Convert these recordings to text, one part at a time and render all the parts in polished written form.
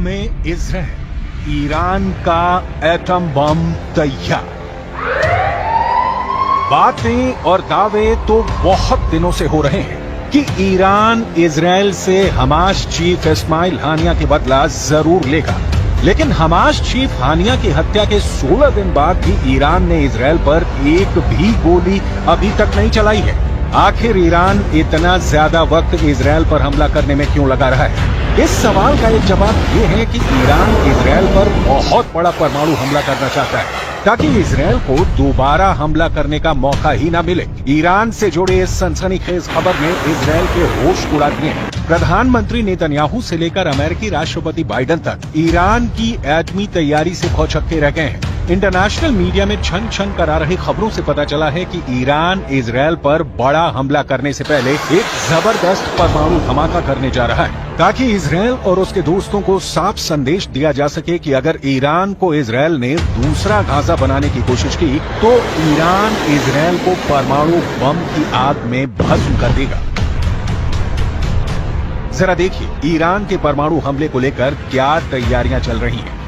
में Israel, Iran का atom bomb तैयार। बातें और दावे तो बहुत दिनों से हो रहे हैं कि ईरान इजराइल से हमास चीफ इस्माइल हानिया के बदला जरूर लेगा, लेकिन हमास चीफ हानिया की हत्या के 16 दिन बाद भी ईरान ने इजराइल पर एक भी गोली अभी तक नहीं चलाई है। आखिर ईरान इतना ज्यादा वक्त इजराइल पर हमला करने में क्यों लगा रहा है? इस सवाल का एक जवाब ये है कि ईरान इजराइल पर बहुत बड़ा परमाणु हमला करना चाहता है ताकि इजराइल को दोबारा हमला करने का मौका ही ना मिले। ईरान से जुड़े इस सनसनीखेज खबर ने इजराइल के होश उड़ा दिए हैं। प्रधानमंत्री नेतन्याहू से लेकर अमेरिकी राष्ट्रपति बाइडेन तक ईरान की एटमी तैयारी से भौचक्के रह गए हैं। इंटरनेशनल मीडिया में छन छन करा रही खबरों से पता चला है कि ईरान इजराइल पर बड़ा हमला करने से पहले एक जबरदस्त परमाणु धमाका करने जा रहा है ताकि इजराइल और उसके दोस्तों को साफ संदेश दिया जा सके कि अगर ईरान को इजराइल ने दूसरा गाजा बनाने की कोशिश की तो ईरान इजराइल को परमाणु बम की आग में भस्म कर देगा। जरा देखिए ईरान के परमाणु हमले को लेकर क्या तैयारियां चल रही हैं।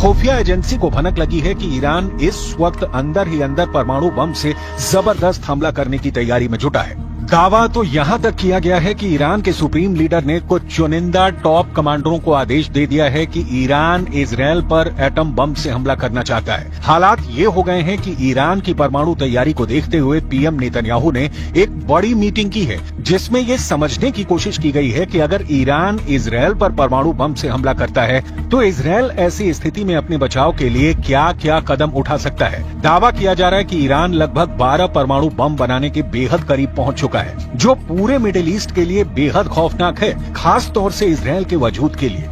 खुफिया एजेंसी को भनक लगी है कि ईरान इस वक्त अंदर ही अंदर परमाणु बम से जबरदस्त हमला करने की तैयारी में जुटा है। दावा तो यहां तक किया गया है कि ईरान के सुप्रीम लीडर ने कुछ चुनिंदा टॉप कमांडरों को आदेश दे दिया है कि ईरान इजराइल पर एटम बम से हमला करना चाहता है। हालात ये हो गए हैं कि ईरान की परमाणु तैयारी को देखते हुए पीएम नेतन्याहू ने एक बड़ी मीटिंग की है जिसमें ये समझने की कोशिश की गई है कि अगर ईरान इजराइल पर परमाणु बम से हमला करता है तो इजराइल ऐसी स्थिति में अपने बचाव के लिए क्या क्या कदम उठा सकता है। दावा किया जा रहा है कि ईरान लगभग 12 परमाणु बम बनाने के बेहद करीब पहुंच चुका है, जो पूरे मिडिल ईस्ट के लिए बेहद खौफनाक है, खास तौर से इजराइल के वजूद के लिए।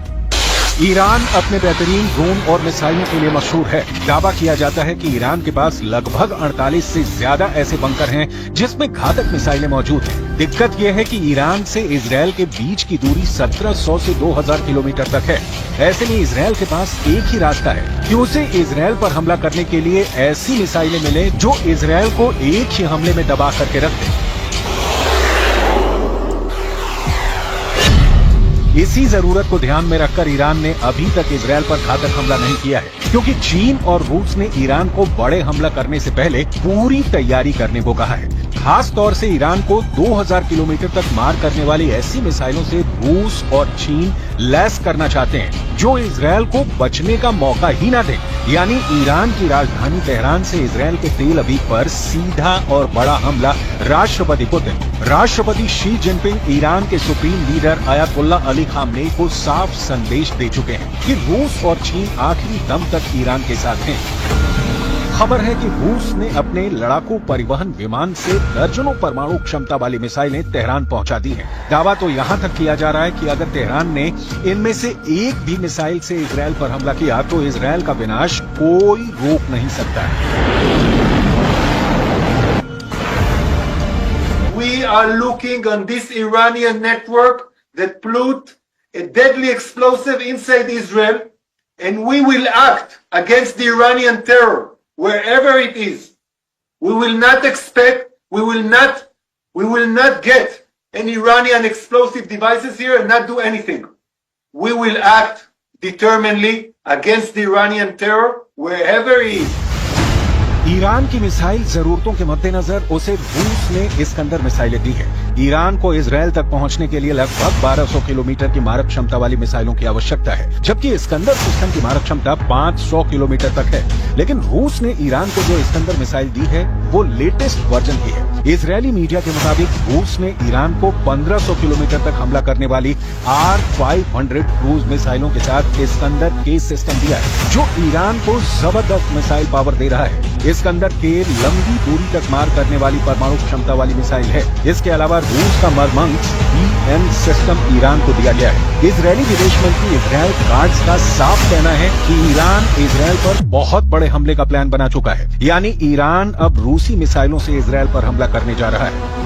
ईरान अपने बेहतरीन ड्रोन और मिसाइलों के लिए मशहूर है। दावा किया जाता है कि ईरान के पास लगभग 48 से ज्यादा ऐसे बंकर हैं जिसमें घातक मिसाइलें मौजूद हैं। दिक्कत यह है कि ईरान से इजराइल के बीच की दूरी 1700 से 2000 किलोमीटर तक है। ऐसे में इजराइल के पास एक ही रास्ता है कि उसे इजराइल पर हमला करने के लिए ऐसी मिसाइलें मिले जो इजराइल को एक ही हमले में दबा करके रख दे। इसी जरूरत को ध्यान में रखकर ईरान ने अभी तक इजराइल पर घातक हमला नहीं किया है, क्योंकि चीन और रूस ने ईरान को बड़े हमला करने से पहले पूरी तैयारी करने को कहा है। खास तौर से ईरान को 2000 किलोमीटर तक मार करने वाली ऐसी मिसाइलों से रूस और चीन लैस करना चाहते हैं जो इजराइल को बचने का मौका ही ना दे। यानी ईरान की राजधानी तेहरान से इजराइल के तेल अवीव पर सीधा और बड़ा हमला राष्ट्रपति पुतिन, राष्ट्रपति शी जिनपिंग, ईरान के supreme leader Ayatollah Ali Khamenei को साफ संदेश दे चुके हैं कि रूस और चीन आखिरी दम तक ईरान के साथ हैं। खबर है कि रूस ने अपने लड़ाकू परिवहन विमान से दर्जनों परमाणु क्षमता वाली मिसाइलें तेहरान पहुंचा दी हैं। दावा तो यहां तक किया जा रहा है कि अगर तेहरान ने इनमें से एक भी मिसाइल से इजराइल पर हमला किया तो इजराइल का विनाश कोई रोक नहीं सकता है। We are looking on this Iranian network that put a deadly explosive inside Israel, and we will act against the Iranian terror wherever it is. We will not expect, we will not get any Iranian explosive devices here and not do anything. We will act determinedly against the Iranian terror wherever it is. Iran की missile जरूरतों के मद्देनजर उसे रूस ने Iskander मिसाइलें दी है। Iran को इजराइल तक पहुंचने के लिए लगभग 1200 किलोमीटर की मारक क्षमता वाली मिसाइलों की आवश्यकता है, जबकि इस्कंदर सिस्टम की मारक क्षमता 500 किलोमीटर तक है। लेकिन रूस ने ईरान को जो इस्कंदर मिसाइल दी है वो लेटेस्ट वर्जन की है। इजरायली मीडिया के मुताबिक रूस ने ईरान को 1500 किलोमीटर तक हमला करने वाली R-500 क्रूज मिसाइलों के साथ इस्कंदर के सिस्टम दिया है, जो ईरान को जबरदस्त मिसाइल पावर दे रहा है। इस्कंदर के लंबी दूरी तक मार करने वाली परमाणु क्षमता वाली मिसाइल है। इसके अलावा रूस का मरमंग्स BM सिस्टम ईरान को दिया गया है। इजरायली विदेश मंत्री इजराइल काट्ज का साफ कहना है कि ईरान इजराइल पर बहुत बड़े हमले का प्लान बना चुका है, यानी ईरान अब रूसी मिसाइलों से इजराइल पर हमला करने जा रहा है।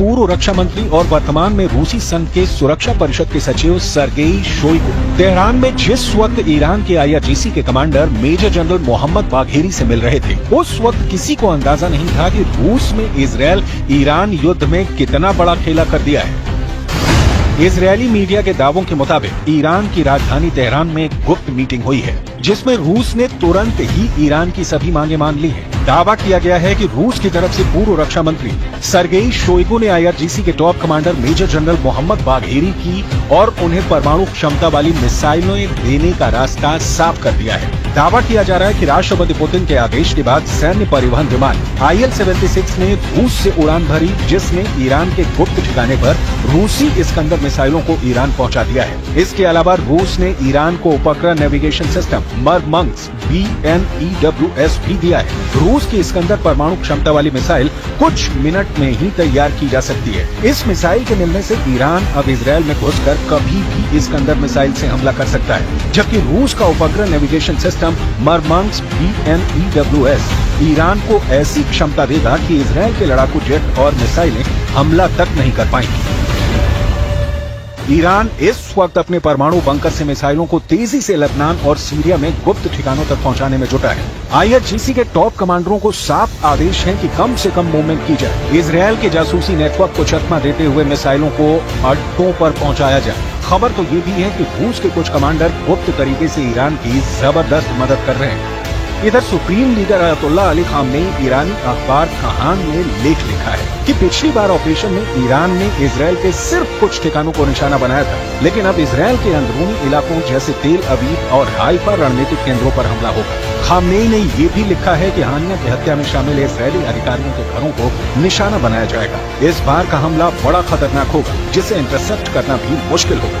पूर्व रक्षा मंत्री और वर्तमान में रूसी संघ के सुरक्षा परिषद के सचिव सर्गेई शोइगु तेहरान में जिस वक्त ईरान के IRGC के commander major general Mohammad Bagheri से मिल रहे थे, उस वक्त किसी को अंदाजा नहीं था कि रूस में इजरायल ईरान युद्ध में कितना बड़ा खेला कर दिया है। इजरायली मीडिया के दावों के मुताबिक ईरान की राजधानी तेहरान में एक गुप्त मीटिंग हुई है, जिसमें रूस ने तुरंत ही ईरान की सभी मांगे मान ली हैं। दावा किया गया है कि रूस की तरफ से पूर्व रक्षा मंत्री सर्गेई शोइगु ने IRGC के top commander major general Mohammad Bagheri की और उन्हें परमाणु क्षमता वाली मिसाइलें देने का रास्ता साफ कर दिया है। दावा किया जा रहा है कि राष्ट्रपति पुतिन के आदेश के बाद सैन्य परिवहन विमान IL-76 ने रूस से उड़ान भरी, जिसने ईरान के गुप्त ठिकाने पर रूसी इस्कंदर मिसाइलों को ईरान पहुंचा दिया है। इसके अलावा रूस ने ईरान को उपग्रह नेविगेशन सिस्टम मरमंग्स BNEWS भी दिया है। रूस की इस्कंदर परमाणु क्षमता वाली मिसाइल कुछ मिनट में ही तैयार की जा सकती है। इस मिसाइल के मिलने से ईरान अब इजरायल में घुसकर कभी भी इस्कंदर मिसाइल से हमला कर सकता है, जबकि रूस का उपग्रह नेविगेशन सिस्टम मरमंग्स BNEWS ईरान को ऐसी क्षमता देगा कि इजरायल के लड़ाकू जेट और मिसाइलें हमला तक नहीं कर पाएंगी। ईरान इस वक्त अपने परमाणु बंकर से मिसाइलों को तेजी से लेबनान और सीरिया में गुप्त ठिकानों तक पहुंचाने में जुटा है। IRGC के टॉप कमांडरों को साफ आदेश है कि कम से कम मूवमेंट की जाए। इजरायल के जासूसी नेटवर्क को चकमा देते हुए मिसाइलों को अड्डों पर पहुंचाया जाए। खबर तो ये भी है कि रूस के कुछ कमांडर गुप्त तरीके से ईरान की जबरदस्त मदद कर रहे हैं। इधर supreme leader Ayatollah Ali Khamenei ईरानी अखबार कहान में लेख लिखा है कि पिछली बार ऑपरेशन में ईरान ने इजरायल के सिर्फ कुछ ठिकानों को निशाना बनाया था, लेकिन अब इजरायल के अंदरूनी इलाकों जैसे तेल अवीव और हाइफा रणनीतिक केंद्रों पर हमला होगा। खामनेई ने ये भी लिखा है कि हानिया की हत्या में शामिल इजरायली अधिकारियों के घरों को निशाना बनाया जाएगा। इस बार का हमला बड़ा खतरनाक होगा, जिसे इंटरसेप्ट करना भी मुश्किल होगा।